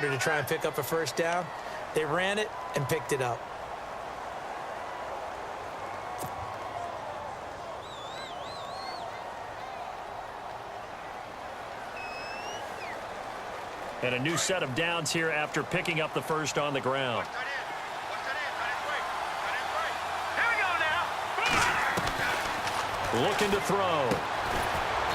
order to try and pick up a first down. They ran it and picked it up. And a new set of downs here after picking up the first on the ground. Looking to throw.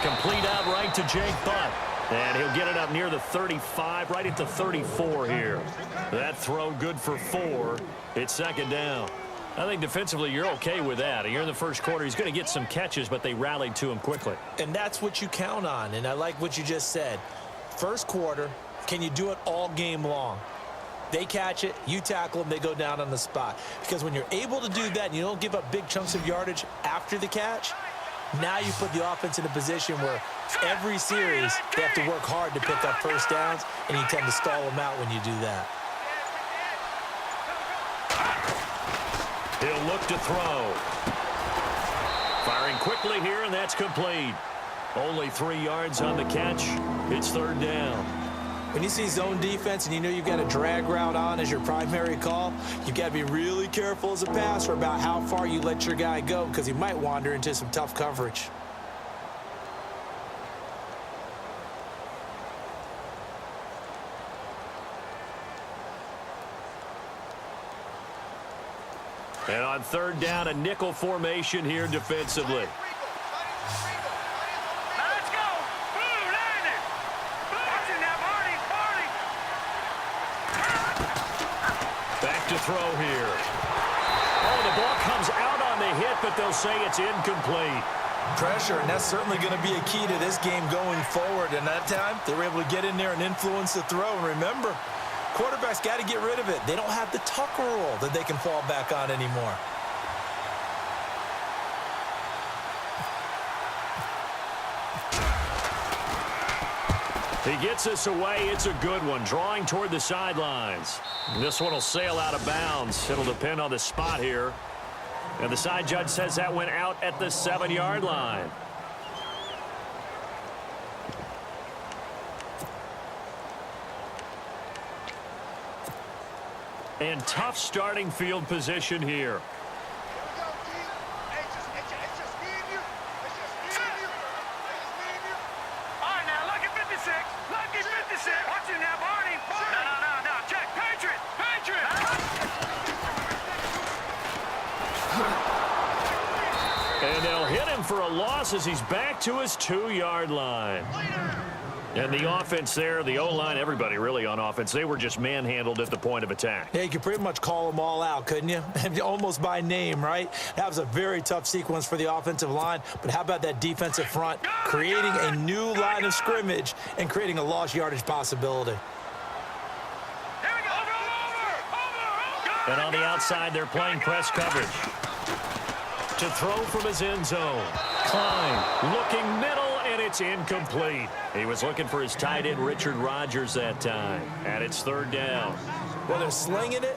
Complete out right to Jake Butt. And he'll get it up near the 35, right at the 34 here. That throw good for 4. It's second down. I think defensively you're okay with that. Here in the first quarter, he's going to get some catches, but they rallied to him quickly. And that's what you count on, and I like what you just said. First quarter, can you do it all game long? They catch it, you tackle them, they go down on the spot. Because when you're able to do that and you don't give up big chunks of yardage after the catch, now you put the offense in a position where every series they have to work hard to pick up first downs, and you tend to stall them out when you do that. He'll look to throw. Firing quickly here, and that's complete. Only 3 yards on the catch. It's third down. When you see zone defense and you know you've got a drag route on as your primary call, you've got to be really careful as a passer about how far you let your guy go because he might wander into some tough coverage. And on third down, a nickel formation here defensively. Back to throw here. Oh, the ball comes out on the hit, but they'll say it's incomplete. Pressure, and that's certainly going to be a key to this game going forward. And that time, they were able to get in there and influence the throw. And remember, quarterbacks got to get rid of it. They don't have the Tucker rule that they can fall back on anymore. He gets us away. It's a good one. Drawing toward the sidelines. This one will sail out of bounds. It'll depend on the spot here. And the side judge says that went out at the 7-yard line. And tough starting field position here. And they'll hit him for a loss as he's back to his 2-yard line. And the offense there, the O-line, everybody really on offense, they were just manhandled at the point of attack. Yeah, you could pretty much call them all out, couldn't you? Almost by name, right? That was a very tough sequence for the offensive line. But how about that defensive front creating a new line of scrimmage and creating a lost yardage possibility? And on the outside, they're playing press coverage. To throw from his end zone. Klein looking middle, and it's incomplete. He was looking for his tight end, Richard Rodgers, that time. And it's third down. Well, they're slinging it.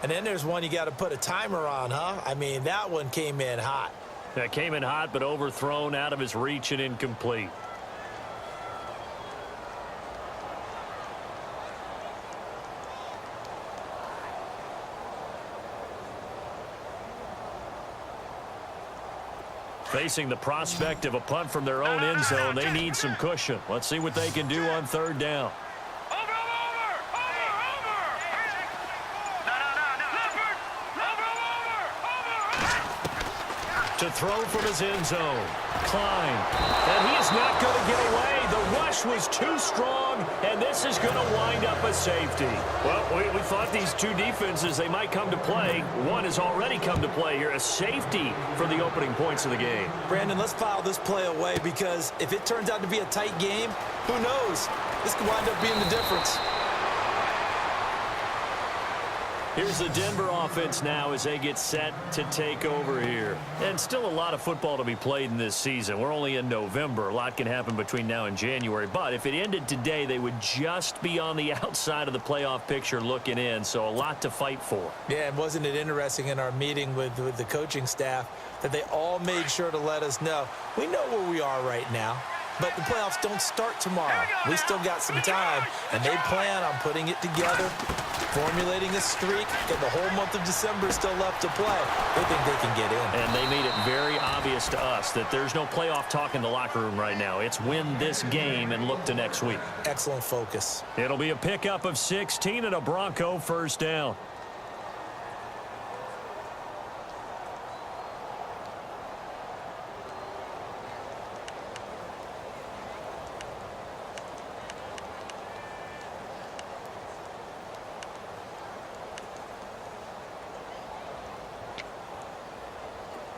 And then there's one you got to put a timer on, huh? I mean, that one came in hot. That came in hot, but overthrown out of his reach and incomplete. Facing the prospect of a punt from their own end zone, they need some cushion. Let's see what they can do on third down. To throw from his end zone. Klein. And he is not going to get away. The rush was too strong, and this is going to wind up a safety. Well, we thought these two defenses, they might come to play. One has already come to play here. A safety for the opening points of the game. Brandon, let's file this play away because if it turns out to be a tight game, who knows? This could wind up being the difference. Here's the Denver offense now as they get set to take over here. And still a lot of football to be played in this season. We're only in November. A lot can happen between now and January. But if it ended today, they would just be on the outside of the playoff picture looking in. So a lot to fight for. Yeah, and wasn't it interesting in our meeting with the coaching staff that they all made sure to let us know, we know where we are right now. But the playoffs don't start tomorrow. We still got some time, and they plan on putting it together, formulating a streak, and the whole month of December is still left to play. They think they can get in. And they made it very obvious to us that there's no playoff talk in the locker room right now. It's win this game and look to next week. Excellent focus. It'll be a pickup of 16 and a Bronco first down.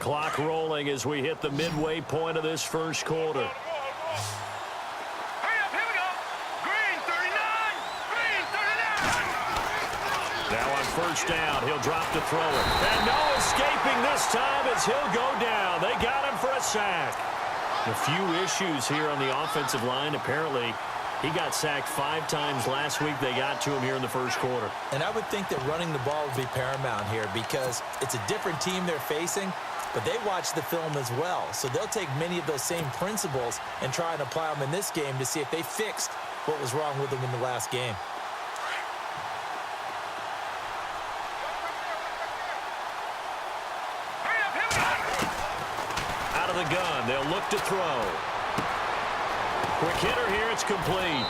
Clock rolling as we hit the midway point of this first quarter. Hurry up, here we go. Green 39. Green 39. Now on first down, he'll drop to throw it. And no escaping this time as he'll go down. They got him for a sack. A few issues here on the offensive line. Apparently, he got sacked 5 times last week. They got to him here in the first quarter. And I would think that running the ball would be paramount here because it's a different team they're facing, but they watch the film as well. So they'll take many of those same principles and try and apply them in this game to see if they fixed what was wrong with them in the last game. Hurry up, here we go. Out of the gun, they'll look to throw. Quick hitter here, it's complete.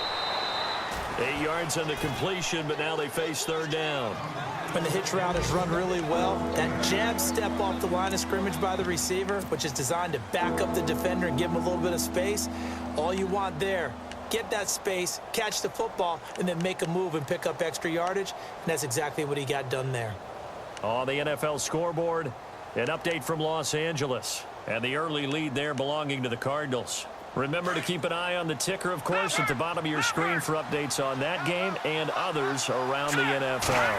8 yards on the completion, but now they face third down. When the hitch route is run really well, that jab step off the line of scrimmage by the receiver, which is designed to back up the defender and give him a little bit of space, all you want there, get that space, catch the football, and then make a move and pick up extra yardage, and that's exactly what he got done there. On the NFL scoreboard, an update from Los Angeles, and the early lead there belonging to the Cardinals. Remember to keep an eye on the ticker, of course, at the bottom of your screen for updates on that game and others around the NFL.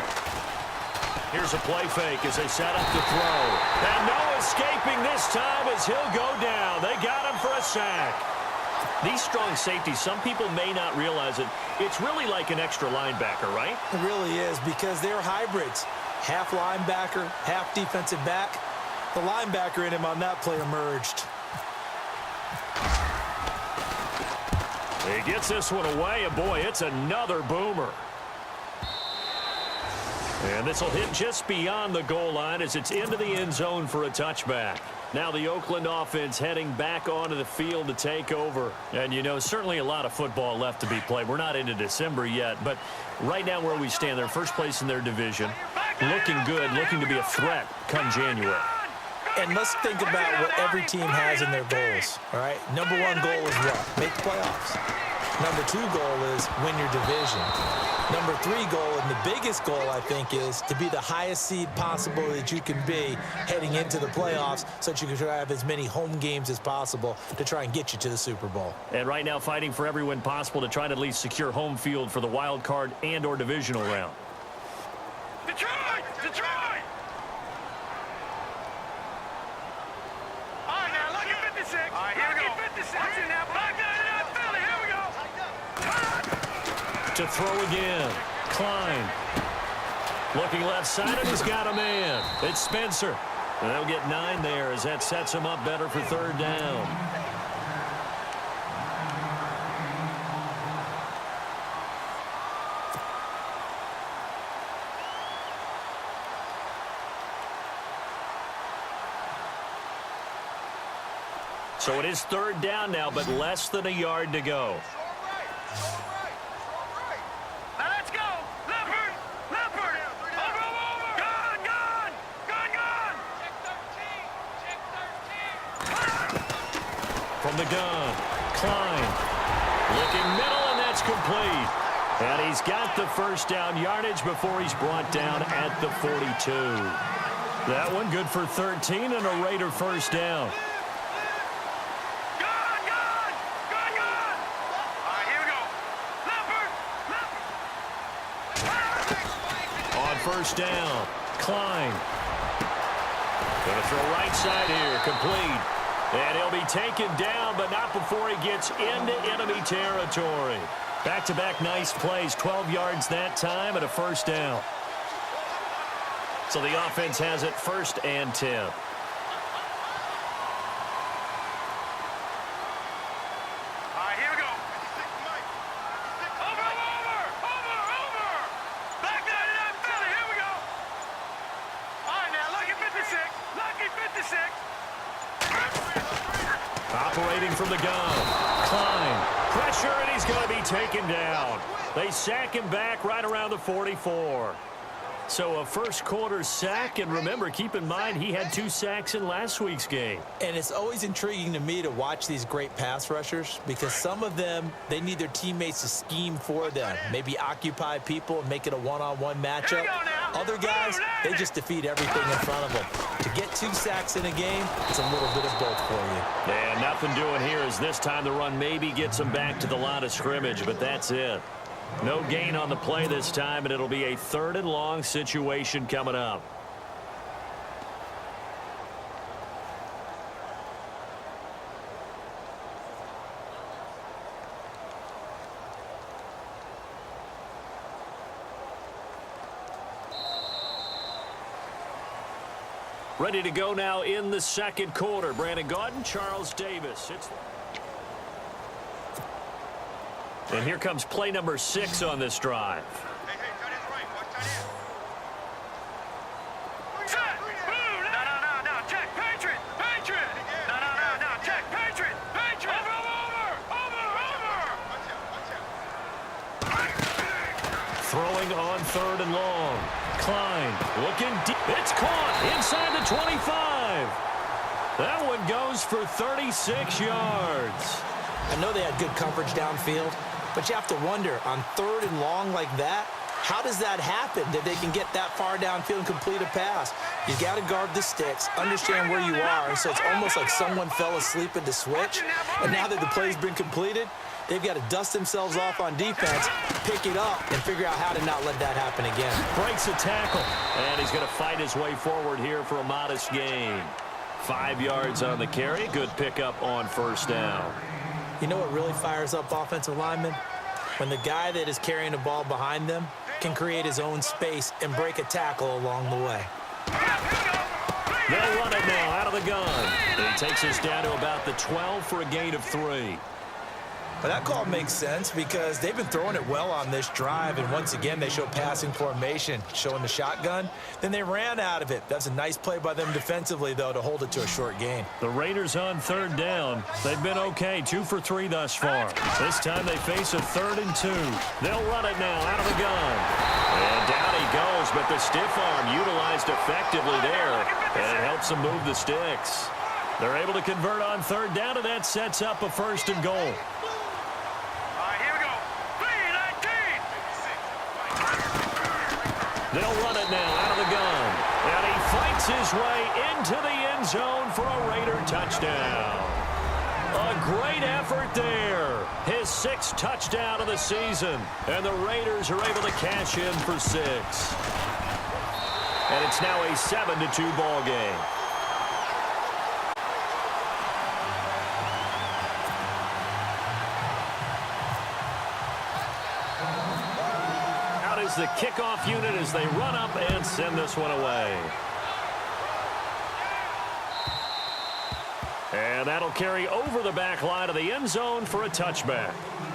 Here's a play fake as they set up to throw. And no escaping this time as he'll go down. They got him for a sack. These strong safeties, some people may not realize it. It's really like an extra linebacker, right? It really is because they're hybrids. Half linebacker, half defensive back. The linebacker in him on that play emerged. He gets this one away, and boy, it's another boomer. And this will hit just beyond the goal line as it's into the end zone for a touchback. Now the Oakland offense heading back onto the field to take over. And, you know, certainly a lot of football left to be played. We're not into December yet, but right now where we stand, they're first place in their division. Looking good, looking to be a threat come January. And let's think about what every team has in their goals, all right? Number 1 goal is what? Make the playoffs. Number 2 goal is win your division. Number 3 goal, and the biggest goal, I think, is to be the highest seed possible that you can be heading into the playoffs so that you can try to have as many home games as possible to try and get you to the Super Bowl. And right now fighting for every win possible to try to at least secure home field for the wild card and or divisional round. Detroit! Detroit! All right, now, look at 56. All right, here we go. 56. Watch it now. Back down to Philly. Here we go. To throw again. Klein. Looking left side, and he's got a man. It's Spencer. And they'll get 9 there as that sets him up better for third down. So it is third down now, but less than a yard to go. Now let's go. Leopard. Leopard. Over. Gone. Gone. Gone. Gone. Check 13. From the gun, Klein. Looking middle, and that's complete. And he's got the first down yardage before he's brought down at the 42. That one good for 13 and a Raider first down. First down, Klein. Going to throw right side here, complete. And he'll be taken down, but not before he gets into enemy territory. Back-to-back nice plays, 12 yards that time and a first down. So the offense has it 1st and 10. Operating from the gun. Klein. Pressure, and he's going to be taken down. They sack him back right around the 44. So a first quarter sack, and remember, keep in mind he had 2 sacks in last week's game. And it's always intriguing to me to watch these great pass rushers because some of them, they need their teammates to scheme for them. Maybe occupy people and make it a one-on-one matchup. Other guys, they just defeat everything in front of them. To get 2 sacks in a game, it's a little bit of both for you. Yeah, nothing doing here as this time the run maybe gets them back to the line of scrimmage, but that's it. No gain on the play this time, and it'll be a 3rd and long situation coming up. Ready to go now in the second quarter. Brandon Gaudin, Charles Davis. And here comes play number 6 on this drive. Hey, tight end's right. Watch tight end. Set. Boom. No. Check. Patriot. No. Check. Patriot. Over. Throwing on 3rd and long. Klein looking deep. It's caught inside the 25. That one goes for 36 yards. I know they had good coverage downfield, but you have to wonder, on 3rd and long like that, how does that happen that they can get that far downfield and complete a pass? You got to guard the sticks, understand where you are, so it's almost like someone fell asleep at the switch, and now that the play's been completed, they've got to dust themselves off on defense, pick it up, and figure out how to not let that happen again. Breaks a tackle, and he's going to fight his way forward here for a modest gain. 5 yards on the carry, good pickup on 1st down. You know what really fires up offensive linemen? When the guy that is carrying the ball behind them can create his own space and break a tackle along the way. They'll run it now out of the gun. And he takes us down to about the 12 for a gain of 3. But that call makes sense because they've been throwing it well on this drive, and once again they show passing formation, showing the shotgun. Then they ran out of it. That's a nice play by them defensively, though, to hold it to a short gain. The Raiders on 3rd down. They've been okay, 2 for 3 thus far. This time they face a 3rd and 2. They'll run it now out of the gun. And down he goes, but the stiff arm utilized effectively there, and it helps them move the sticks. They're able to convert on 3rd down, and that sets up a 1st and goal. They'll run it now out of the gun. And he fights his way into the end zone for a Raider touchdown. A great effort there. His 6th touchdown of the season. And the Raiders are able to cash in for 6. And it's now a 7-2 ball game. The kickoff unit as they run up and send this one away. And that'll carry over the back line of the end zone for a touchback.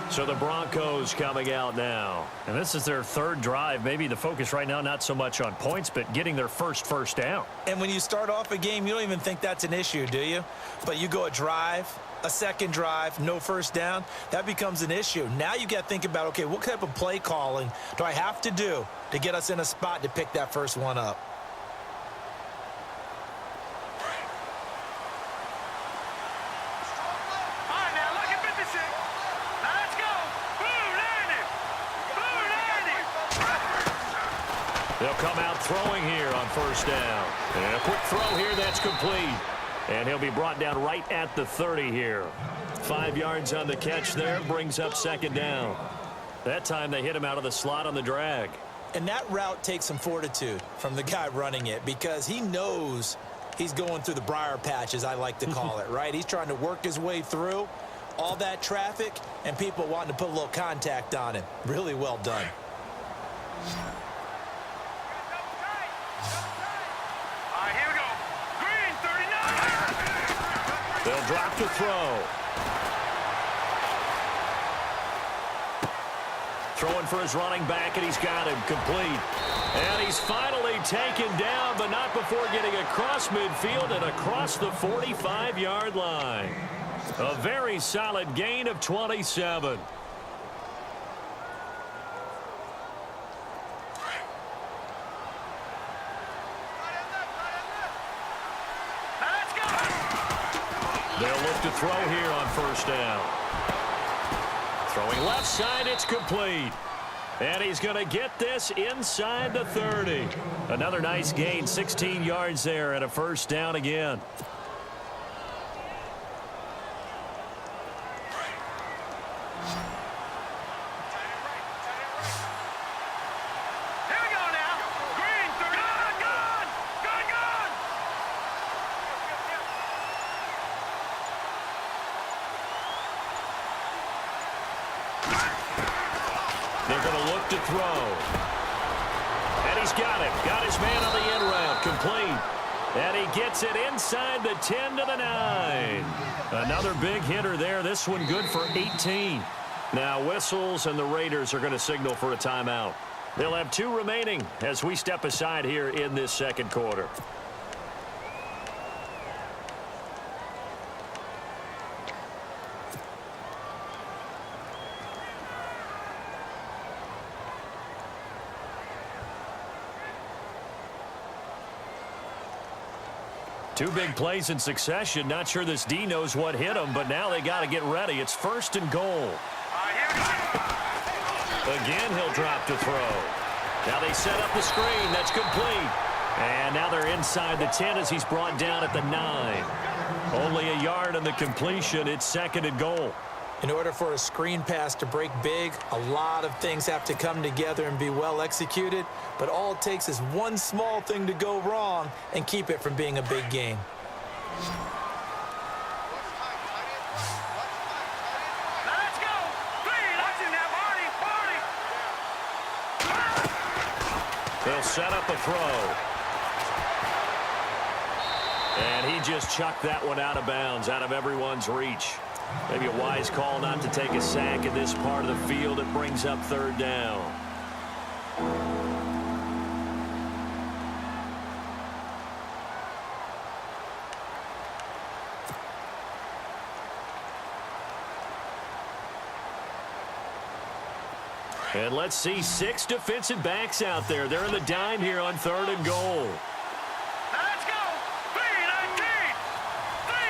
So the Broncos coming out now. And this is their 3rd drive. Maybe the focus right now not so much on points, but getting their first down. And when you start off a game, you don't even think that's an issue, do you? But you go a drive, a 2nd drive, no 1st down, that becomes an issue. Now you got to think about, okay, what type of play calling do I have to do to get us in a spot to pick that first one up? They'll come out throwing here on 1st down. And a quick throw here that's complete. And he'll be brought down right at the 30 here. 5 yards on the catch there, brings up 2nd down. That time they hit him out of the slot on the drag. And that route takes some fortitude from the guy running it because he knows he's going through the briar patch, as I like to call it, right? He's trying to work his way through all that traffic and people wanting to put a little contact on him. Really well done. They'll drop to throw. Throwing for his running back, and he's got him complete. And he's finally taken down, but not before getting across midfield and across the 45-yard line. A very solid gain of 27. They'll look to throw here on first down. Throwing left side, it's complete. And he's going to get this inside the 30. Another nice gain, 16 yards there, and a first down again. They're going to look to throw. And he's got it. Got his man on the end route. Complete. And he gets it inside the 10 to the 9. Another big hitter there. This one good for 18. Now whistles, and the Raiders are going to signal for a timeout. They'll have 2 remaining as we step aside here in this second quarter. Two big plays in succession. Not sure this D knows what hit him, but now they got to get ready. It's first and goal. Again, he'll drop to throw. Now they set up the screen. That's complete. And now they're inside the 10 as he's brought down at the 9. Only a yard on the completion. It's second and goal. In order for a screen pass to break big, a lot of things have to come together and be well executed. But all it takes is one small thing to go wrong and keep it from being a big gain. Let's go. They'll set up a throw. And he just chucked that one out of bounds, out of everyone's reach. Maybe a wise call not to take a sack in this part of the field. It brings up third down. And let's see 6 defensive backs out there. They're in the dime here on third and goal. Let's go. 3-19. 3-19.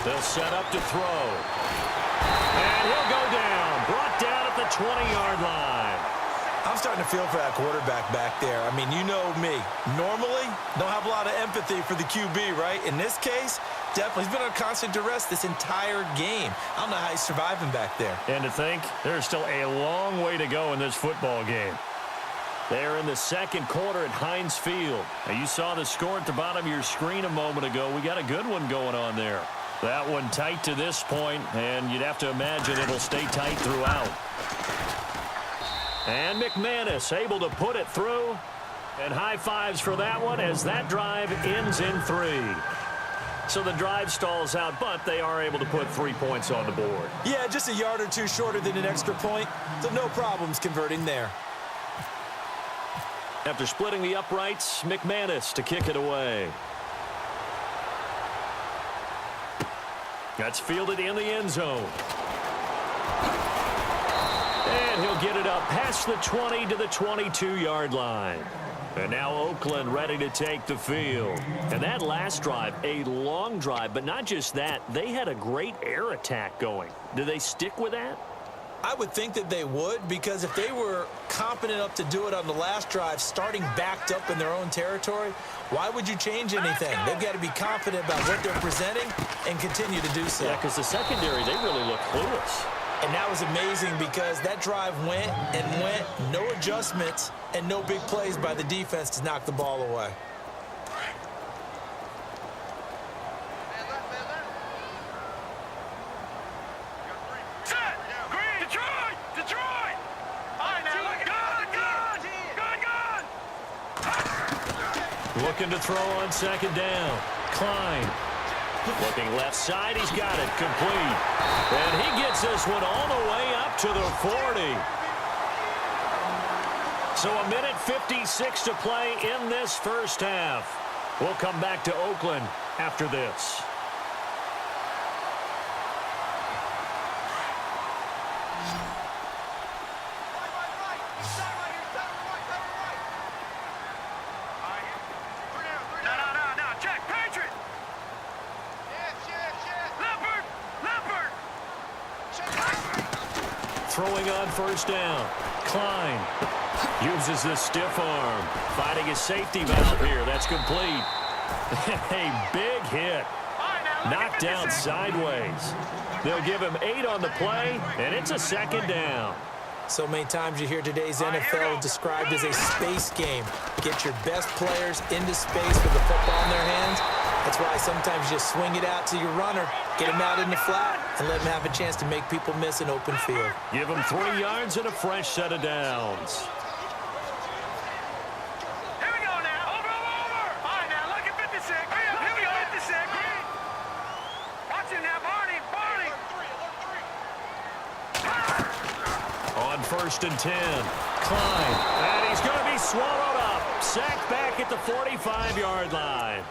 They'll set up to throw. And he'll go down. Brought down at the 20-yard line. I'm starting to feel for that quarterback back there. I mean, you know me. Normally, don't have a lot of empathy for the QB, right? In this case, definitely. He's been on constant duress this entire game. I don't know how he's surviving back there. And to think, there's still a long way to go in this football game. They're in the second quarter at Heinz Field. Now, you saw the score at the bottom of your screen a moment ago. We got a good one going on there. That one tight to this point, and you'd have to imagine it'll stay tight throughout. And McManus able to put it through. And high fives for that one as that drive ends in 3. So the drive stalls out, but they are able to put 3 points on the board. Yeah, just a yard or two shorter than an extra point, so no problems converting there. After splitting the uprights, McManus to kick it away. That's fielded in the end zone. And he'll get it up past the 20 to the 22-yard line. And now Oakland ready to take the field. And that last drive, a long drive, but not just that. They had a great air attack going. Do they stick with that? I would think that they would, because if they were competent enough to do it on the last drive, starting backed up in their own territory, why would you change anything? They've got to be confident about what they're presenting and continue to do so. Yeah, because the secondary, they really look clueless. And that was amazing because that drive went and went, no adjustments, and no big plays by the defense to knock the ball away. Set. Green. Detroit. Detroit. All right, now. Good. Looking to throw on second down. Klein. Looking left side, he's got it, complete. And he gets this one all the way up to the 40. So a minute 56 to play in this first half. We'll come back to Oakland after this. Throwing on first down. Klein uses the stiff arm. Finding his safety valve here. That's complete. A big hit. Knocked down sideways. They'll give him 8 on the play, and it's a second down. So many times you hear today's NFL described as a space game. Get your best players into space with the football in their hands. That's why sometimes you just swing it out to your runner, get him out in the flat, and let him have a chance to make people miss an open field. Give him 3 yards and a fresh set of downs. Here we go now. Over. All right, now, look at 56. Here we go, 56. Watch him now, Barney. On first and 10, Klein. And he's going to be swallowed up. Sacked back at the 45-yard line.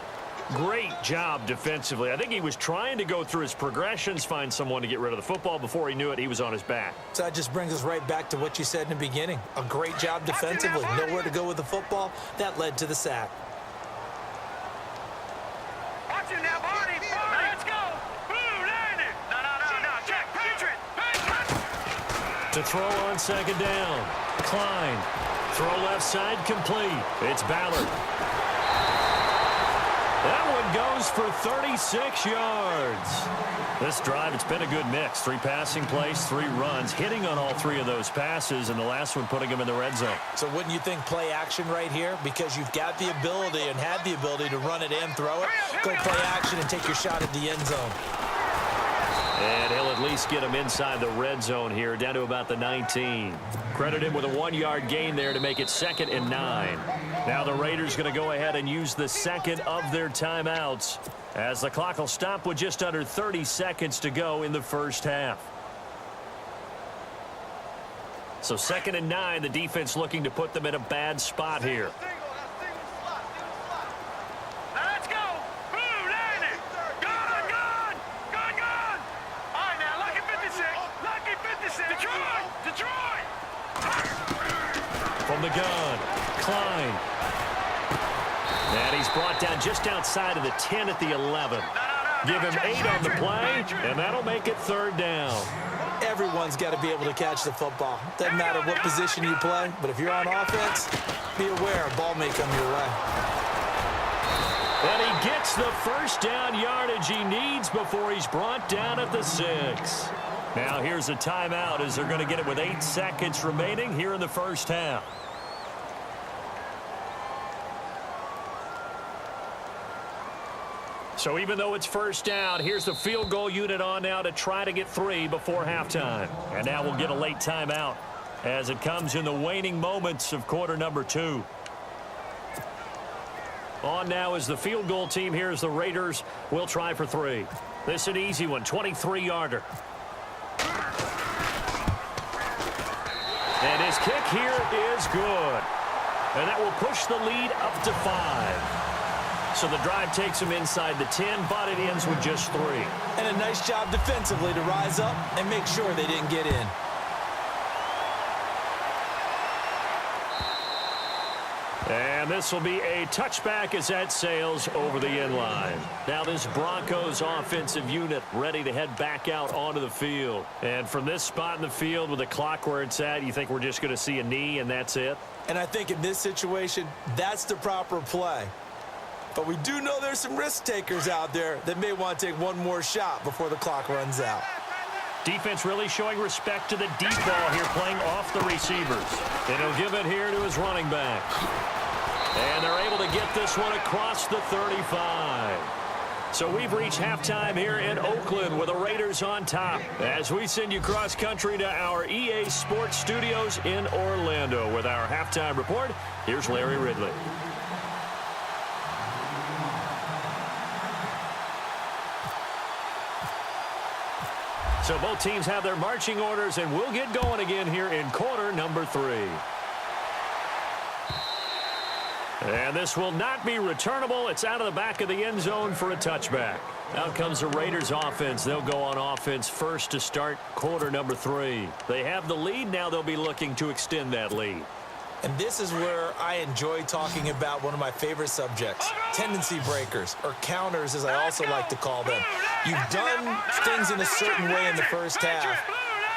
Great job defensively. I think he was trying to go through his progressions, find someone to get rid of the football. Before he knew it, he was on his back. So that just brings us right back to what you said in the beginning. A great job defensively. Nowhere to go with the football. That led to the sack. Watch him now, Barney. Let's go. Boom, landed. No. Check. Patriot. To throw on second down. Klein. Throw left side complete. It's Ballard. That one goes for 36 yards. This drive, it's been a good mix. 3 passing plays, 3 runs, hitting on all 3 of those passes, and the last one putting him in the red zone. So wouldn't you think play action right here? Because you've got the ability and had the ability to run it and throw it. Go play action and take your shot at the end zone. And he'll at least get him inside the red zone here, down to about the 19. Credit him with a 1-yard gain there to make it 2nd and 9. Now the Raiders going to go ahead and use the second of their timeouts as the clock will stop with just under 30 seconds to go in the first half. So 2nd and 9, the defense looking to put them in a bad spot here. Let's go. Boom, landed. Gone. All right, now, lucky 56. Detroit. From the gun, Klein. And he's brought down just outside of the 10 at the 11. Give him 8 on the play, and that'll make it 3rd down. Everyone's got to be able to catch the football. Doesn't matter what position you play, but if you're on offense, be aware a ball may come your way. And he gets the first down yardage he needs before he's brought down at the 6. Now here's a timeout as they're going to get it with 8 seconds remaining here in the first half. So even though it's first down, here's the field goal unit on now to try to get 3 before halftime. And now we'll get a late timeout as it comes in the waning moments of quarter number 2. On now is the field goal team. Here's the Raiders. We'll try for 3. This is an easy one, 23-yarder. And his kick here is good. And that will push the lead up to 5. So the drive takes him inside the 10, but it ends with just 3. And a nice job defensively to rise up and make sure they didn't get in. And this will be a touchback as that sails over the end line. Now this Broncos offensive unit ready to head back out onto the field. And from this spot in the field with the clock where it's at, you think we're just going to see a knee and that's it? And I think in this situation, that's the proper play. But we do know there's some risk takers out there that may want to take one more shot before the clock runs out. Defense really showing respect to the deep ball here, playing off the receivers. And he'll give it here to his running back. And they're able to get this one across the 35. So we've reached halftime here in Oakland with the Raiders on top. As we send you cross country to our EA Sports Studios in Orlando with our halftime report, here's Larry Ridley. So both teams have their marching orders, and we'll get going again here in quarter number 3. And this will not be returnable. It's out of the back of the end zone for a touchback. Out comes the Raiders offense. They'll go on offense first to start quarter number 3. They have the lead. Now they'll be looking to extend that lead. And this is where I enjoy talking about one of my favorite subjects, tendency breakers, or counters as I also like to call them. You've done things in a certain way in the first half,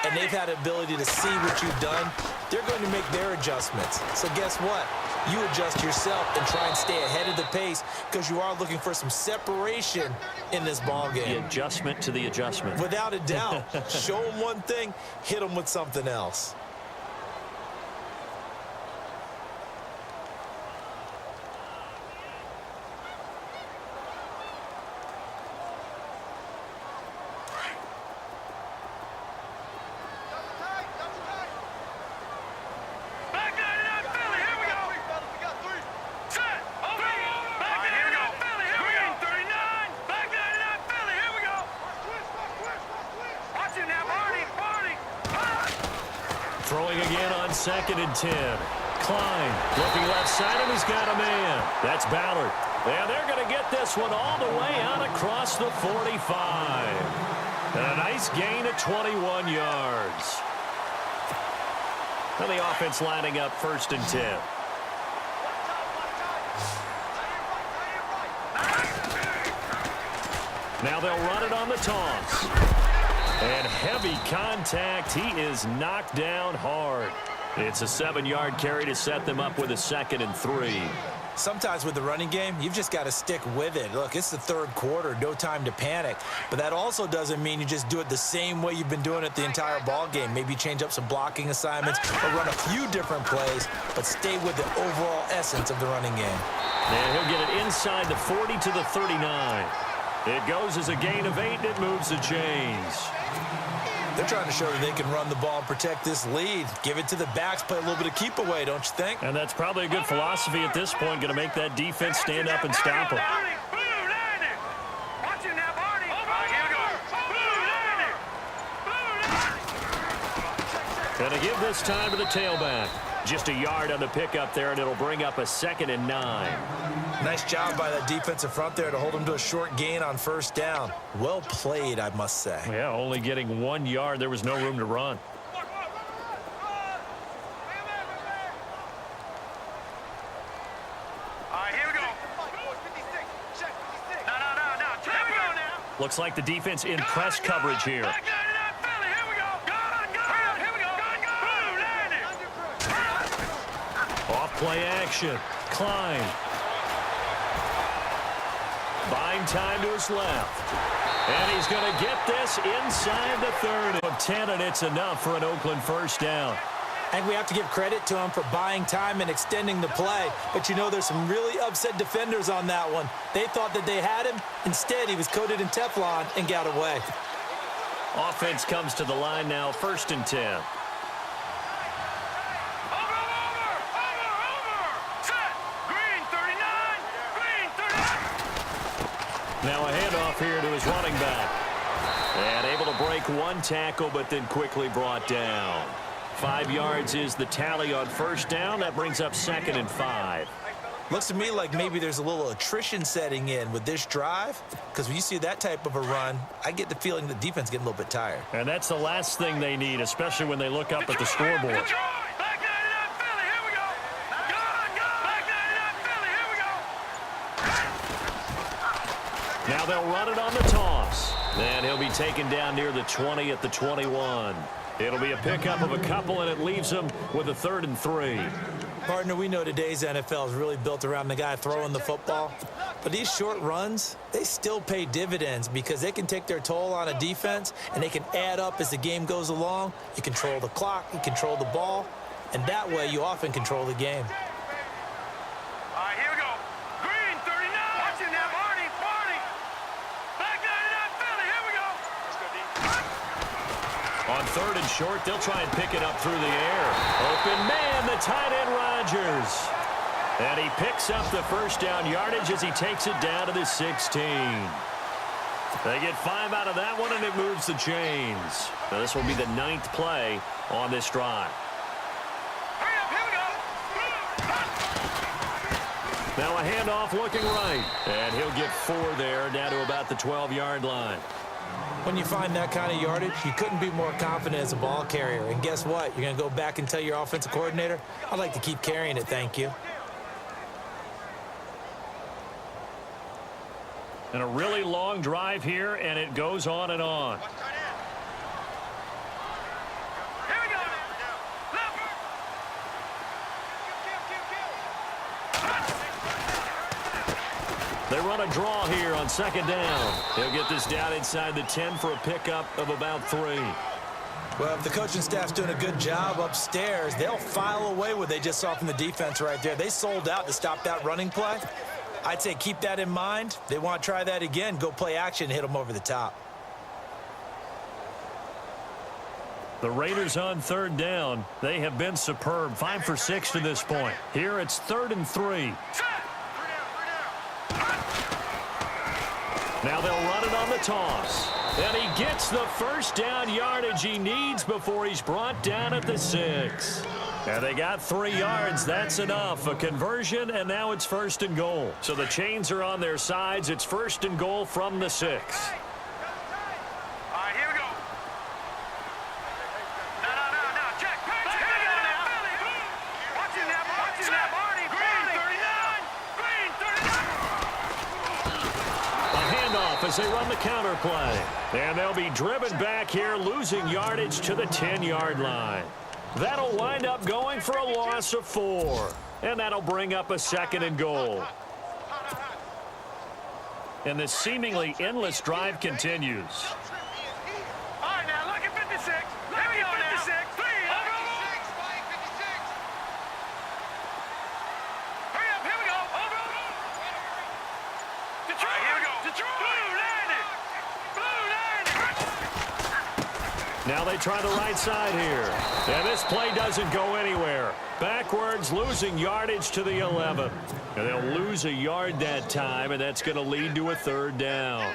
and they've had the ability to see what you've done. They're going to make their adjustments. So guess what? You adjust yourself and try and stay ahead of the pace because you are looking for some separation in this ball game. The adjustment to the adjustment. Without a doubt. Show them one thing, hit them with something else. Throwing again on 2nd and 10. Klein looking left side, and he's got a man. That's Ballard. And they're going to get this one all the way out across the 45. And a nice gain of 21 yards. And the offense lining up 1st and 10. Now they'll run it on the toss. And heavy contact. He is knocked down hard. It's a 7-yard carry to set them up with a 2nd and 3. Sometimes with the running game, you've just got to stick with it. Look, it's the 3rd quarter, no time to panic. But that also doesn't mean you just do it the same way you've been doing it the entire ball game. Maybe change up some blocking assignments or run a few different plays, but stay with the overall essence of the running game. And he'll get it inside the 40 to the 39. It goes as a gain of 8, and it moves the chains. They're trying to show that they can run the ball and protect this lead. Give it to the backs, play a little bit of keep away, don't you think? And that's probably a good philosophy at this point, going to make that defense stand up and stop them. Going to give this time to the tailback. Just a yard on the pickup there, and it'll bring up a 2nd and 9. Nice job by that defensive front there to hold him to a short gain on 1st down. Well played, I must say. Yeah, only getting 1 yard. There was no room to run. Looks like the defense in press coverage here. Off play action. Klein. Buying time to his left. And he's going to get this inside the 30 of 10, and it's enough for an Oakland 1st down. I think we have to give credit to him for buying time and extending the play. But, you know, there's some really upset defenders on that one. They thought that they had him. Instead, he was coated in Teflon and got away. Offense comes to the line now, 1st and 10. Now a handoff here to his running back. And able to break 1 tackle, but then quickly brought down. 5 yards is the tally on 1st down. That brings up 2nd and 5. Looks to me like maybe there's a little attrition setting in with this drive, because when you see that type of a run, I get the feeling the defense getting a little bit tired. And that's the last thing they need, especially when they look up at the scoreboard. Now they'll run it on the toss. And he'll be taken down near the 20 at the 21. It'll be a pickup of a couple, and it leaves them with a 3rd and 3. Partner, we know today's NFL is really built around the guy throwing the football. But these short runs, they still pay dividends because they can take their toll on a defense, and they can add up as the game goes along. You control the clock, you control the ball, and that way you often control the game. On 3rd and short, they'll try and pick it up through the air. Open man, the tight end Rodgers. And he picks up the 1st down yardage as he takes it down to the 16. They get 5 out of that one, and it moves the chains. Now this will be the 9th play on this drive. Now a handoff looking right. And he'll get 4 there, down to about the 12-yard line. When you find that kind of yardage, you couldn't be more confident as a ball carrier. And guess what? You're going to go back and tell your offensive coordinator, I'd like to keep carrying it, thank you. And a really long drive here, and it goes on and on. Here we go. They run a draw here on 2nd down. He'll get this down inside the 10 for a pickup of about 3. Well, if the coaching staff's doing a good job upstairs, they'll file away what they just saw from the defense right there. They sold out to stop that running play. I'd say keep that in mind. They want to try that again. Go play action, hit them over the top. The Raiders on 3rd down. They have been superb. 5 for 6 to this point. Here it's 3rd and 3. Now they'll run it on the toss. And he gets the first down yardage he needs before he's brought down at the 6. And they got 3 yards. That's enough. A conversion, and now it's 1st and goal. So the chains are on their sides. It's 1st and goal from the 6. All right, here we go. No. Check. Here we go now. Watch it now, Barney. Green 39. A handoff as they run the counter play. And they'll be driven back here, losing yardage to the 10-yard line. That'll wind up going for a loss of 4. And that'll bring up a 2nd and goal. And the seemingly endless drive continues. All right, now look at 56. Here we go now. 56. Over. Hurry up, here we go. Over. Detroit. Here we go. Detroit. Blue landing. Now they try the right side here. And this play doesn't go anywhere. Backwards, losing yardage to the 11. And they'll lose a yard that time, and that's going to lead to a 3rd down.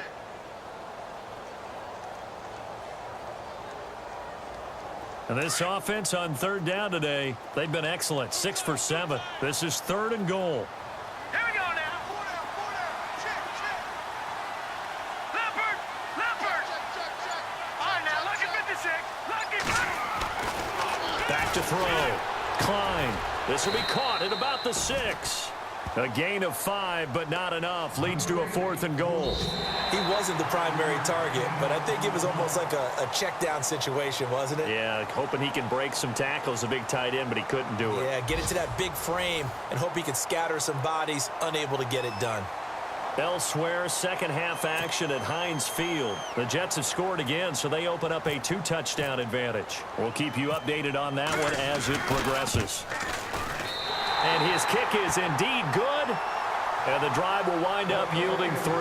And this offense on 3rd down today, they've been excellent. 6 for 7. This is 3rd and goal. Here we go now. Leopard. All right, now look at 56. Back to throw. Klein. This will be caught at about the 6. A gain of 5, but not enough. Leads to a 4th and goal. He wasn't the primary target, but I think it was almost like a check down situation, wasn't it? Yeah, hoping he can break some tackles, a big tight end, but he couldn't do it. Yeah, get it to that big frame and hope he could scatter some bodies, unable to get it done. Elsewhere, 2nd half action at Heinz Field. The Jets have scored again, so they open up a 2-touchdown advantage. We'll keep you updated on that one as it progresses. And his kick is indeed good. And the drive will wind up yielding 3.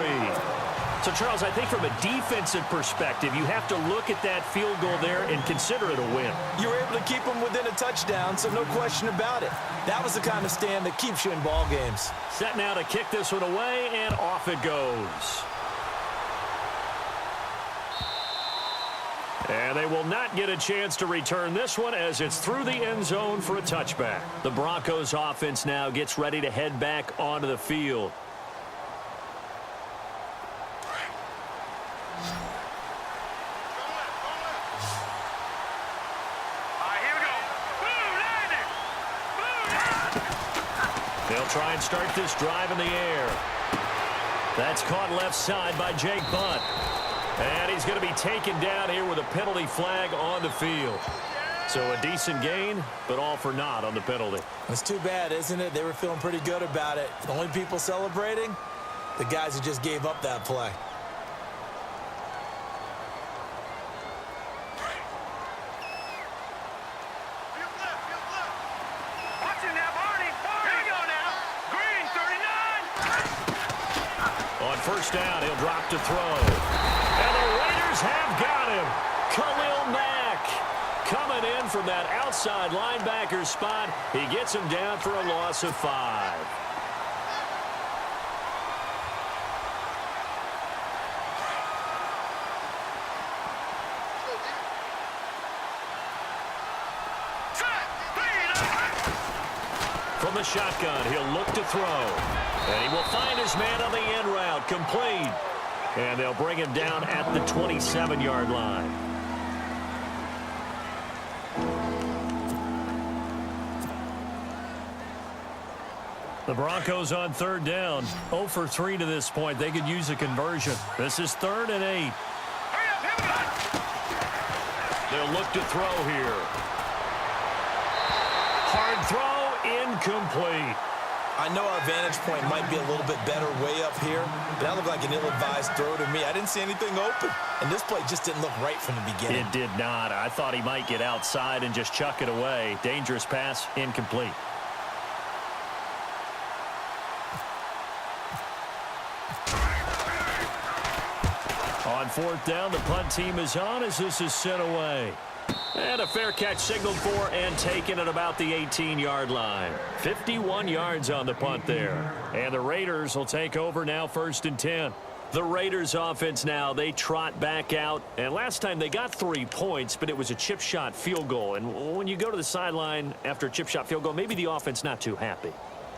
So, Charles, I think from a defensive perspective, you have to look at that field goal there and consider it a win. You were able to keep them within a touchdown, so no question about it. That was the kind of stand that keeps you in ball games. Set now to kick this one away, and off it goes. And they will not get a chance to return this one as it's through the end zone for a touchback. The Broncos offense now gets ready to head back onto the field. They'll try and start this drive in the air. That's caught left side by Jake Butt. And he's going to be taken down here with a penalty flag on the field. So a decent gain, but all for naught on the penalty. It's too bad, isn't it? They were feeling pretty good about it. The only people celebrating, the guys who just gave up that play. First down, he'll drop to throw. And the Raiders have got him. Khalil Mack coming in from that outside linebacker spot. He gets him down for a loss of 5. From the shotgun, he'll look to throw. And he will find his man on the end route, complete. And they'll bring him down at the 27-yard line. The Broncos on third down. 0 for 3 to this point. They could use a conversion. This is 3rd and 8. They'll look to throw here. Hard throw, incomplete. I know our vantage point might be a little bit better way up here, but that looked like an ill-advised throw to me. I didn't see anything open, and this play just didn't look right from the beginning. It did not. I thought he might get outside and just chuck it away. Dangerous pass, incomplete. On 4th down, the punt team is on as this is sent away. And a fair catch signaled for and taken at about the 18-yard line. 51 yards on the punt there. And the Raiders will take over now 1st and 10. The Raiders offense now, they trot back out. And last time they got 3 points, but it was a chip shot field goal. And when you go to the sideline after a chip shot field goal, maybe the offense not too happy.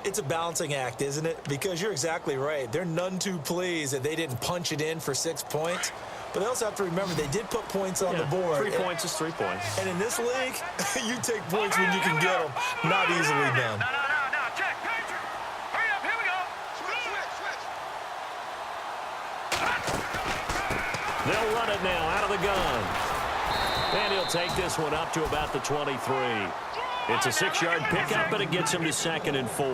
It's a balancing act, isn't it? Because you're exactly right. They're none too pleased that they didn't punch it in for 6 points. But they also have to remember they did put points on the board. 3 points is 3 points. And in this league, you take points when you can get them. Not easily done. No, check. Hurry up, here we go. Switch. They'll run it now out of the gun. And he'll take this one up to about the 23. It's a 6-yard pickup, but it gets him to 2nd and 4.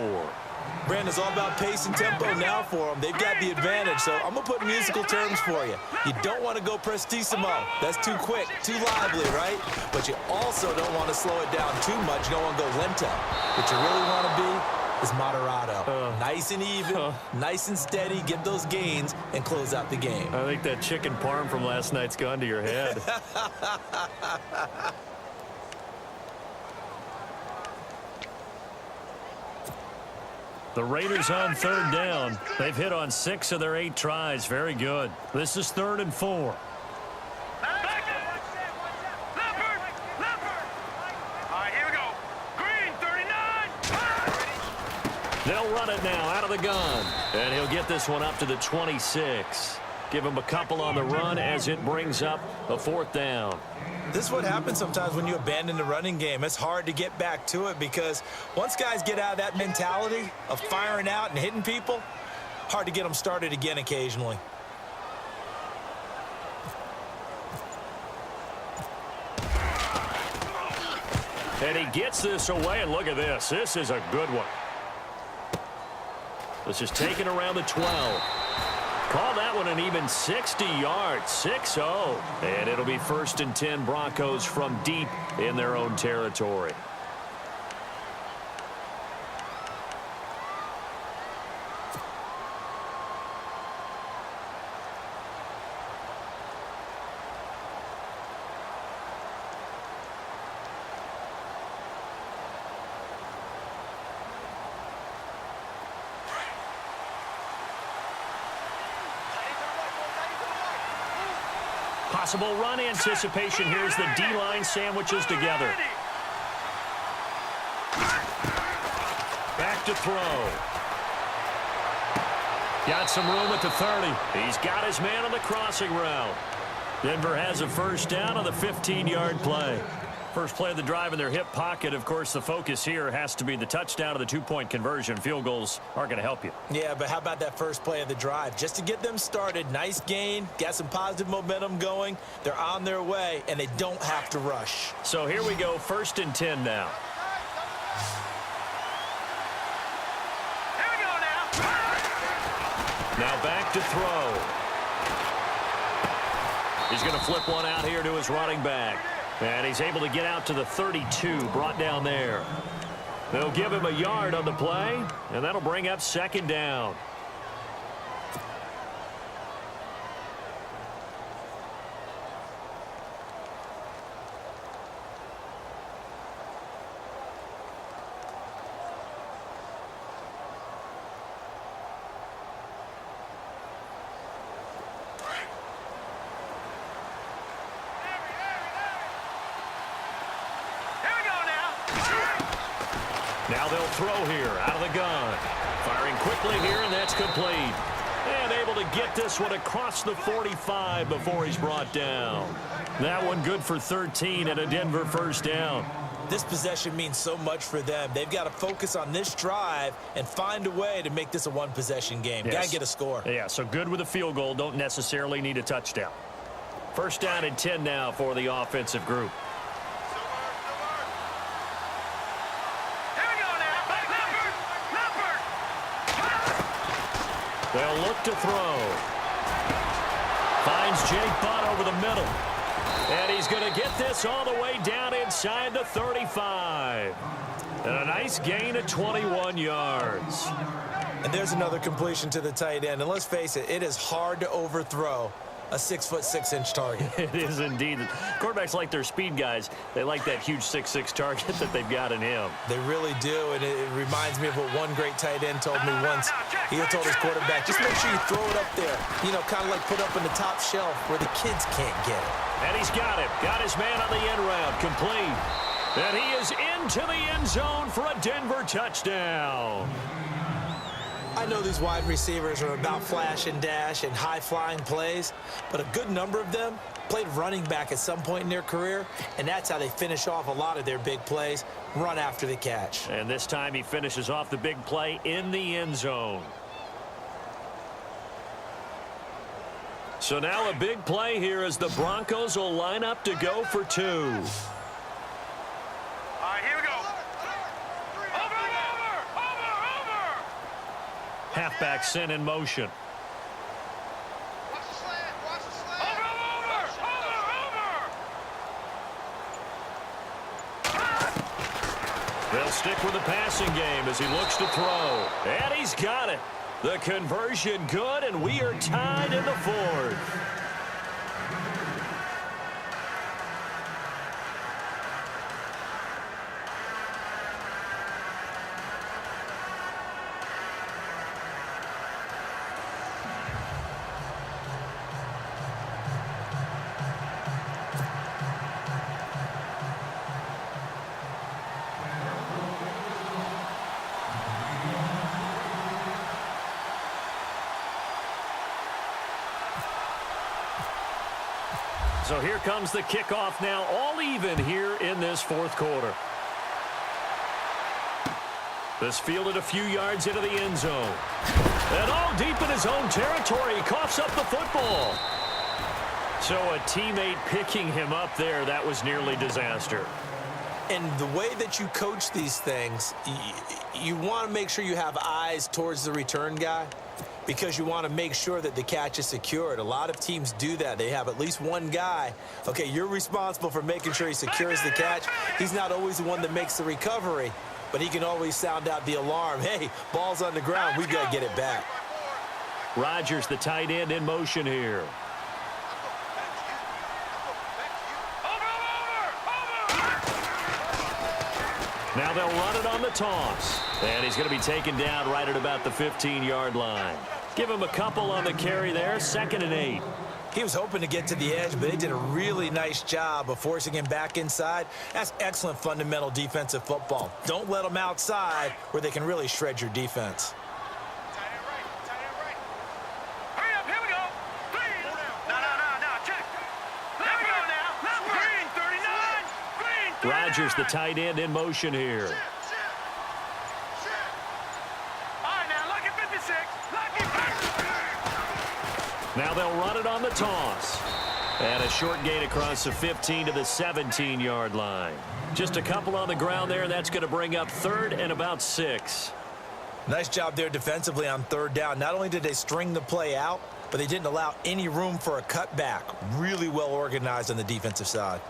Brandon, it's all about pace and tempo now for them. They've got the advantage, so I'm going to put musical terms for you. You don't want to go prestissimo. That's too quick, too lively, right? But you also don't want to slow it down too much. You don't want to go lento. What you really want to be is moderato. Nice and even, nice and steady, get those gains, and close out the game. I think that chicken parm from last night's gone to your head. The Raiders on 3rd down. They've hit on 6 of their 8 tries. Very good. This is 3rd and 4. All right, here we go. Green, 39. They'll run it now out of the gun. And he'll get this one up to the 26. Give him a couple on the run as it brings up a 4th down. This is what happens sometimes when you abandon the running game. It's hard to get back to it because once guys get out of that mentality of firing out and hitting people, hard to get them started again occasionally. And he gets this away, and look at this. This is a good one. This is taken around the 12. Call that one an even 60 yards, 6-0. And it'll be 1st and 10 Broncos from deep in their own territory. Possible run anticipation. Here's the D-line sandwiches together. Back to throw. Got some room at the 30. He's got his man on the crossing route. Denver has a 1st down on the 15-yard play. First play of the drive in their hip pocket. Of course, the focus here has to be the touchdown of the 2-point conversion. Field goals aren't going to help you. Yeah, but how about that first play of the drive? Just to get them started, nice gain, got some positive momentum going. They're on their way, and they don't have to rush. So here we go, 1st and 10 now. Here we go now. Now back to throw. He's going to flip one out here to his running back. And he's able to get out to the 32, brought down there. They'll give him a yard on the play, and that'll bring up 2nd down. Now they'll throw here out of the gun. Firing quickly here, and that's complete. And able to get this one across the 45 before he's brought down. That one good for 13 and a Denver first down. This possession means so much for them. They've got to focus on this drive and find a way to make this a one-possession game. Yes. Got to get a score. Yeah, so good with a field goal. Don't necessarily need a touchdown. First down and 10 now for the offensive group. They'll look to throw. Finds Jake Butt over the middle. And he's going to get this all the way down inside the 35. And a nice gain of 21 yards. And there's another completion to the tight end. And let's face it, it is hard to overthrow a 6'6" target. It is indeed. Quarterbacks like their speed guys. They like that huge 6'6" target that they've got in him. They really do, and it reminds me of what one great tight end told me once. He told his quarterback, just make sure you throw it up there, you know, kind of like put up on the top shelf where the kids can't get it. And he's got him. Got his man on the end route. Complete. And he is into the end zone for a Denver touchdown. I know these wide receivers are about flash and dash and high-flying plays, but a good number of them played running back at some point in their career, and that's how they finish off a lot of their big plays, run after the catch. And this time he finishes off the big play in the end zone. So now a big play here as the Broncos will line up to go for two. All right, here we go. Over. Halfback sent in motion. Watch the slant. Over. They'll stick with the passing game as he looks to throw. And he's got it. The conversion good, and we are tied in the fourth. So here comes the kickoff now, all even here in this fourth quarter. This fielded a few yards into the end zone. And all deep in his own territory, he coughs up the football. So a teammate picking him up there, that was nearly disaster. And the way that you coach these things, you want to make sure you have eyes towards the return guy, because you want to make sure that the catch is secured. A lot of teams do that. They have at least one guy. Okay, you're responsible for making sure he secures the catch. He's not always the one that makes the recovery, but he can always sound out the alarm. Hey, ball's on the ground. We've got to get it back. Rodgers, the tight end, in motion here. Now they'll run it on the toss. And he's going to be taken down right at about the 15-yard line. Give him a couple on the carry there, 2nd and 8. He was hoping to get to the edge, but they did a really nice job of forcing him back inside. That's excellent fundamental defensive football. Don't let them outside where they can really shred your defense. Hurry up, here we go. Green. No, check. There we go now. Green, 39. Green, 39. Rodgers, the tight end, in motion here. Now they'll run it on the toss. And a short gain across the 15 to the 17-yard line. Just a couple on the ground there. That's going to bring up 3rd and about 6. Nice job there defensively on 3rd down. Not only did they string the play out, but they didn't allow any room for a cutback. Really well organized on the defensive side.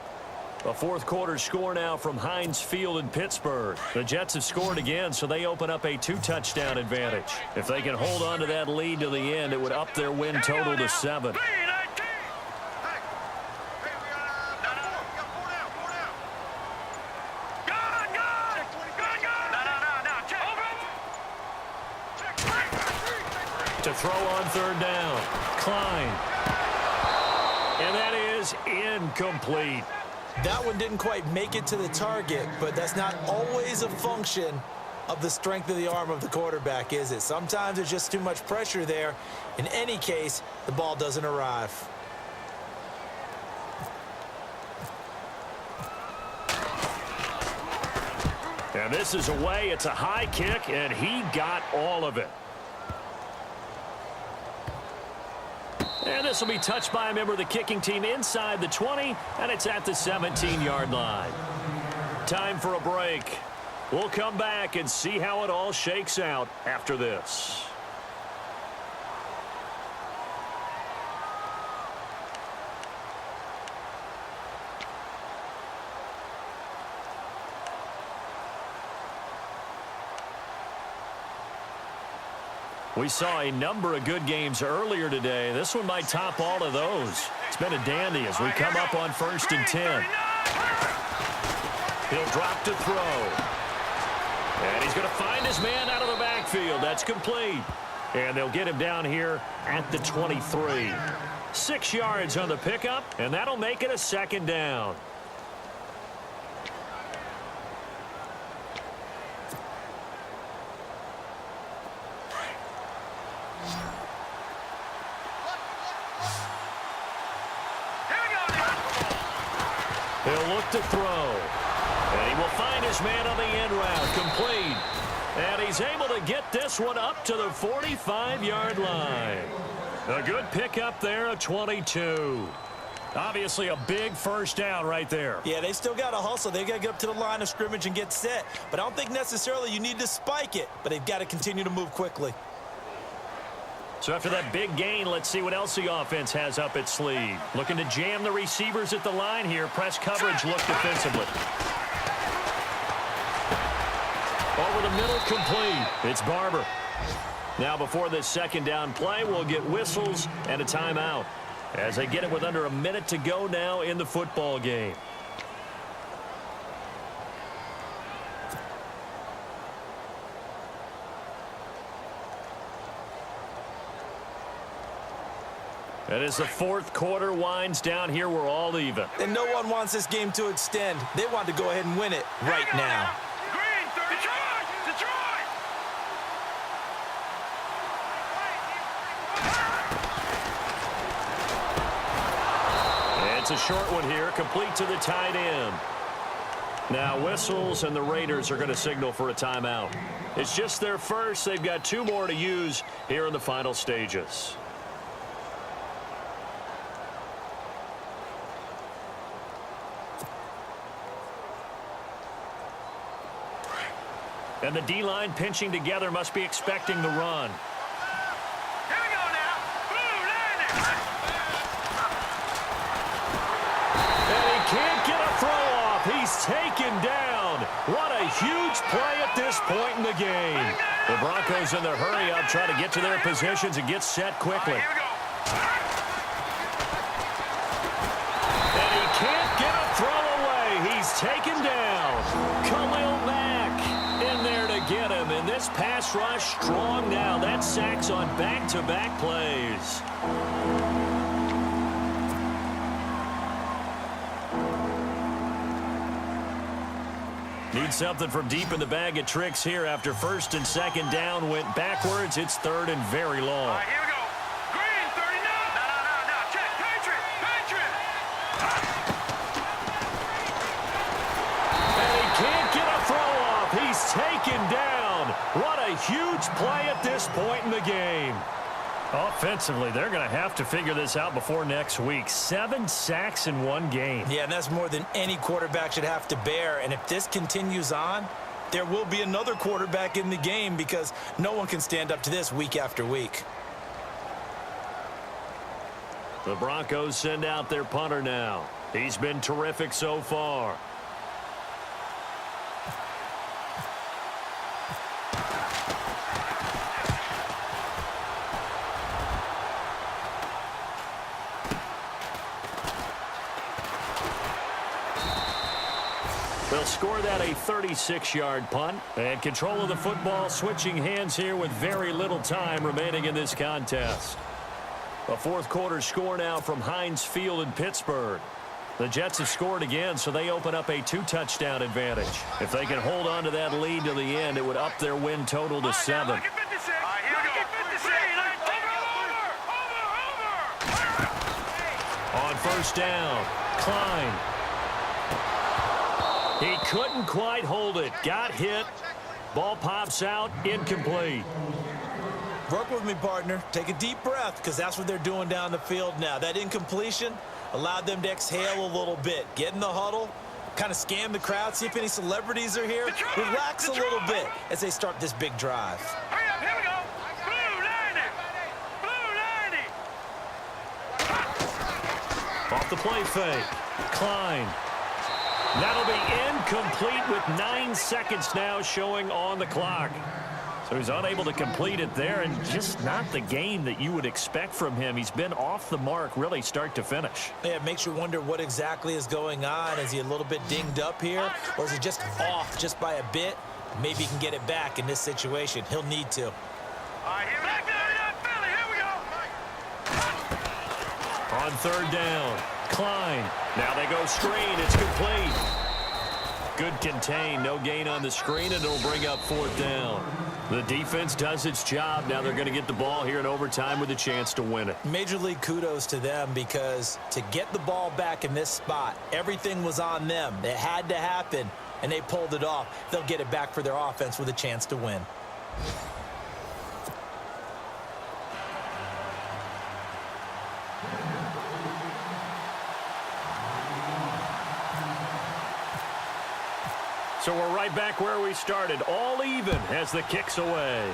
A fourth quarter score now from Heinz Field in Pittsburgh. The Jets have scored again, so they open up a 2-touchdown advantage. If they can hold on to that lead to the end, it would up their win total to 7. To throw on 3rd down. Klein. And that is incomplete. That one didn't quite make it to the target, but that's not always a function of the strength of the arm of the quarterback, is it? Sometimes there's just too much pressure there. In any case, the ball doesn't arrive. And this is away. It's a high kick, and he got all of it. And this will be touched by a member of the kicking team inside the 20, and it's at the 17-yard line. Time for a break. We'll come back and see how it all shakes out after this. We saw a number of good games earlier today. This one might top all of those. It's been a dandy as we come up on 1st and 10. He'll drop to throw. And he's going to find his man out of the backfield. That's complete. And they'll get him down here at the 23. 6 yards on the pickup, and that'll make it a 2nd down. He'll look to throw. And he will find his man on the end route. Complete. And he's able to get this one up to the 45-yard line. A good pickup there, a 22. Obviously a big first down right there. Yeah, they still got to hustle. They got to get up to the line of scrimmage and get set. But I don't think necessarily you need to spike it. But they've got to continue to move quickly. So after that big gain, let's see what else the offense has up its sleeve. Looking to jam the receivers at the line here. Press coverage look defensively. Over the middle, complete. It's Barber. Now before this 2nd down play, we'll get whistles and a timeout as they get it with under a minute to go now in the football game. And as the 4th quarter winds down here, we're all even. And no one wants this game to extend. They want to go ahead and win it right now. Green, Detroit! Detroit! It's a short one here, complete to the tight end. Now whistles, and the Raiders are going to signal for a timeout. It's just their first. They've got 2 more to use here in the final stages. And the D-line pinching together must be expecting the run. Here we go now. Boom, landing. And he can't get a throw off. He's taken down. What a huge play at this point in the game. The Broncos in their hurry up try to get to their positions and get set quickly. Here we go. And he can't get a throw away. He's taken down. Khalil Mack in there to get him. And this pass rush strong now. That's sacks on back-to-back plays. Need something from deep in the bag of tricks here after 1st and 2nd down went backwards. It's 3rd and very long. All right, here we go. Green, 39. No. Check. Patriot. And he can't get a throw off. He's taken down. What a huge play at this point in the game. Offensively, they're going to have to figure this out before next week. 7 sacks in one game. Yeah, and that's more than any quarterback should have to bear. And if this continues on, there will be another quarterback in the game because no one can stand up to this week after week. The Broncos send out their punter now. He's been terrific so far. They'll score that a 36-yard punt. And control of the football switching hands here with very little time remaining in this contest. A 4th quarter score now from Heinz Field in Pittsburgh. The Jets have scored again, so they open up a 2-touchdown advantage. If they can hold on to that lead to the end, it would up their win total to 7. Look at 56. All right, here we go. 56. On first down, Klein. He couldn't quite hold it. Got hit. Ball pops out, incomplete. Work with me, partner. Take a deep breath, because that's what they're doing down the field now. That incompletion allowed them to exhale a little bit. Get in the huddle, kind of scan the crowd, see if any celebrities are here. Relax a little bit as they start this big drive. Hurry up, here we go. Blue 90. Blue 90. Off the play fake. Klein. That'll be incomplete with 9 seconds now showing on the clock. So he's unable to complete it there, and just not the game that you would expect from him. He's been off the mark really start to finish. Yeah, it makes you wonder what exactly is going on. Is he a little bit dinged up here, or is he just off just by a bit? Maybe he can get it back in this situation. He'll need to. All right, here we go. Philly, here we go. On third down, Klein. Now they go screen. It's complete. Good contain. No gain on the screen, and it'll bring up fourth down. The defense does its job. Now they're going to get the ball here in overtime with a chance to win it. Major league kudos to them, because to get the ball back in this spot, everything was on them. It had to happen, and they pulled it off. They'll get it back for their offense with a chance to win. So we're right back where we started, all even as the kick's away.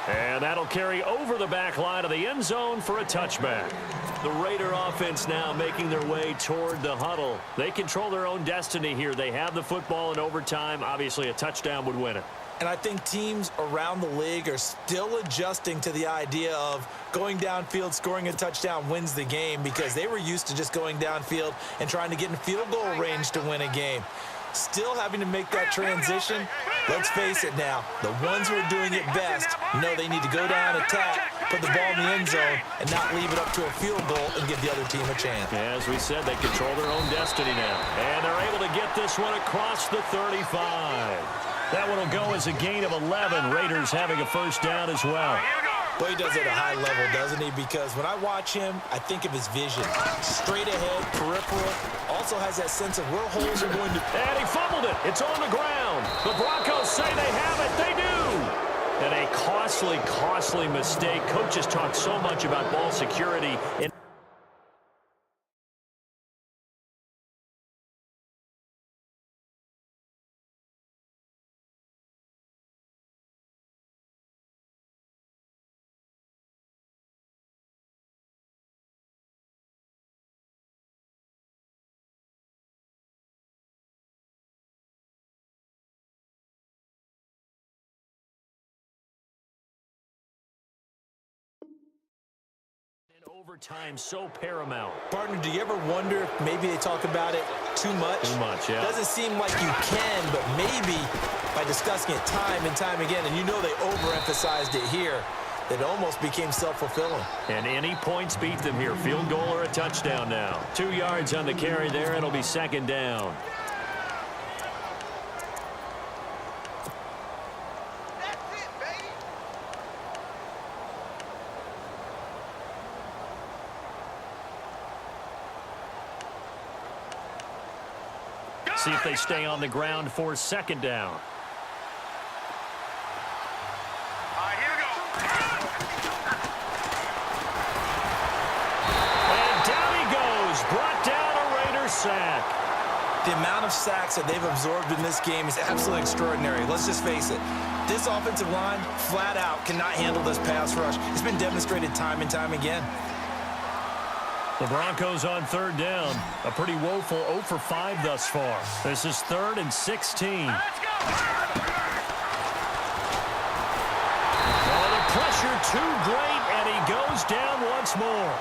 And that'll carry over the back line of the end zone for a touchback. The Raider offense now making their way toward the huddle. They control their own destiny here. They have the football in overtime. Obviously, a touchdown would win it. And I think teams around the league are still adjusting to the idea of going downfield, scoring a touchdown wins the game, because they were used to just going downfield and trying to get in field goal range to win a game. Still having to make that transition. Let's face it now, the ones who are doing it best know they need to go down, attack, put the ball in the end zone, and not leave it up to a field goal and give the other team a chance. As we said, they control their own destiny now. And they're able to get this one across the 35. That one will go as a gain of 11. Raiders having a first down as well. Boy, he does it at a high level, doesn't he? Because when I watch him, I think of his vision. Straight ahead, peripheral. Also has that sense of where holes are going to... And he fumbled it. It's on the ground. The Broncos say they have it. They do. And a costly, costly mistake. Coaches talk so much about ball security. Overtime so paramount. Partner, do you ever wonder if maybe they talk about it too much? Too much, yeah. Doesn't seem like you can, but maybe by discussing it time and time again, and you know they overemphasized it here, that almost became self-fulfilling. And any points beat them here. Field goal or a touchdown now. 2 yards on the carry there. It'll be second down. See if they stay on the ground for second down. All right, here we go. And down he goes. Brought down a Raider sack. The amount of sacks that they've absorbed in this game is absolutely extraordinary. Let's just face it. This offensive line, flat out, cannot handle this pass rush. It's been demonstrated time and time again. The Broncos on third down. A pretty woeful 0 for 5 thus far. This is 3rd and 16. Let's go. Oh, the pressure too great, and he goes down once more.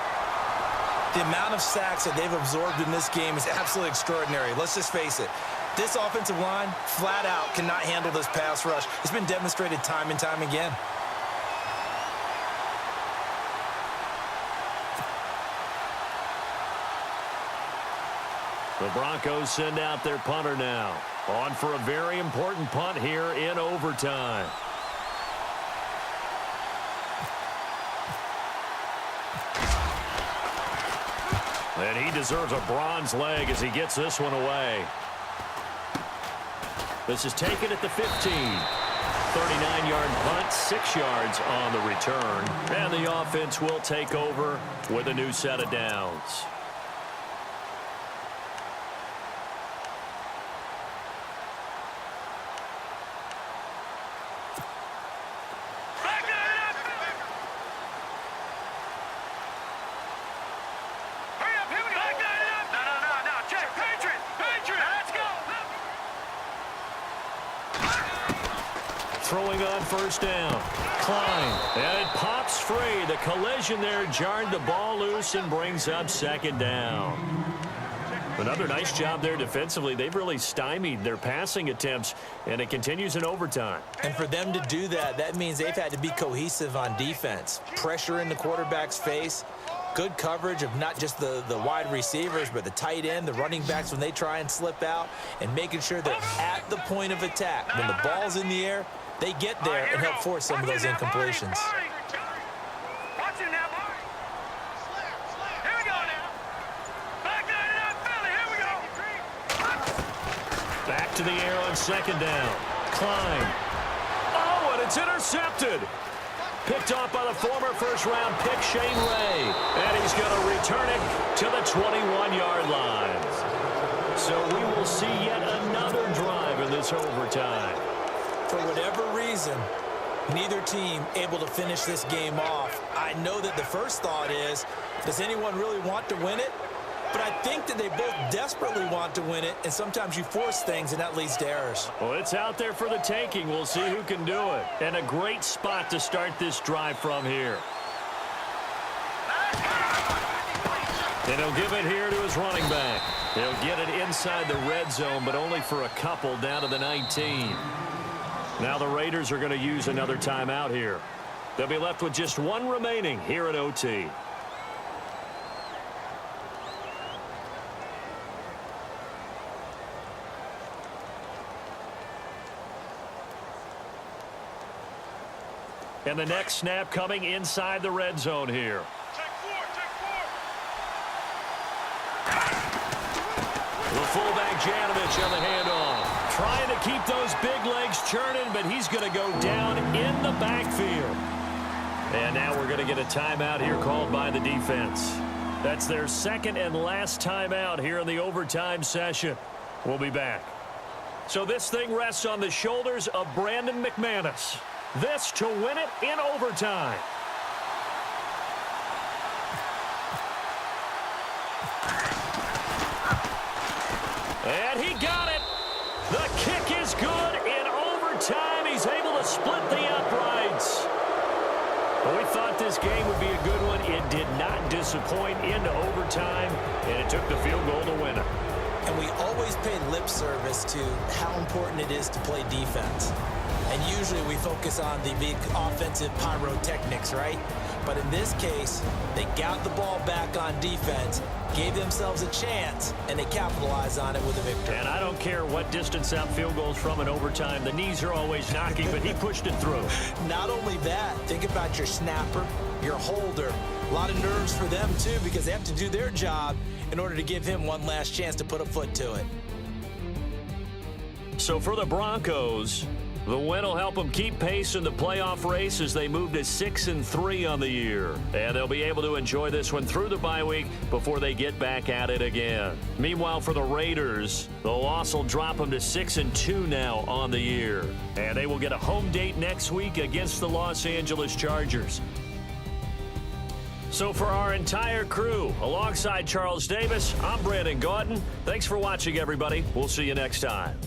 The amount of sacks that they've absorbed in this game is absolutely extraordinary. Let's just face it. This offensive line, flat out, cannot handle this pass rush. It's been demonstrated time and time again. The Broncos send out their punter now. On for a very important punt here in overtime. And he deserves a bronze leg as he gets this one away. This is taken at the 15. 39-yard punt, 6 yards on the return. And the offense will take over with a new set of downs. Throwing on first down. Klein. And it pops free. The collision there jarred the ball loose and brings up second down. Another nice job there defensively. They've really stymied their passing attempts, and it continues in overtime. And for them to do that, that means they've had to be cohesive on defense. Pressure in the quarterback's face. Good coverage of not just the wide receivers, but the tight end, the running backs when they try and slip out, and making sure they're at the point of attack. When the ball's in the air, they get there and help force some of those incompletions. Back to the air on second down. Klein. Oh, and it's intercepted. Picked off by the former first-round pick, Shane Ray. And he's going to return it to the 21-yard line. So we will see yet another drive in this overtime. For whatever reason, neither team able to finish this game off. I know that the first thought is, does anyone really want to win it? But I think that they both desperately want to win it, and sometimes you force things, and that leads to errors. Well, it's out there for the taking. We'll see who can do it. And a great spot to start this drive from here. And he'll give it here to his running back. He'll get it inside the red zone, but only for a couple down to the 19. Now the Raiders are going to use another timeout here. They'll be left with just one remaining here at OT. And the next snap coming inside the red zone here. The fullback Janovich on the handoff. Trying to keep those big legs churning, but he's going to go down in the backfield. And now we're going to get a timeout here called by the defense. That's their second and last timeout here in the overtime session. We'll be back. So this thing rests on the shoulders of Brandon McManus. This to win it in overtime. And he got it. The kick is good in overtime. He's able to split the uprights. Well, we thought this game would be a good one. It did not disappoint into overtime, and it took the field goal to win it. And we always pay lip service to how important it is to play defense. And usually we focus on the big offensive pyrotechnics, right? But in this case, they got the ball back on defense, gave themselves a chance, and they capitalized on it with a victory. And I don't care what distance out field goals from in overtime. The knees are always knocking, but he pushed it through. Not only that, think about your snapper, your holder. A lot of nerves for them, too, because they have to do their job in order to give him one last chance to put a foot to it. So for the Broncos, the win will help them keep pace in the playoff race as they move to 6-3 on the year. And they'll be able to enjoy this one through the bye week before they get back at it again. Meanwhile, for the Raiders, the loss will drop them to 6-2 now on the year. And they will get a home date next week against the Los Angeles Chargers. So for our entire crew, alongside Charles Davis, I'm Brandon Gautin. Thanks for watching, everybody. We'll see you next time.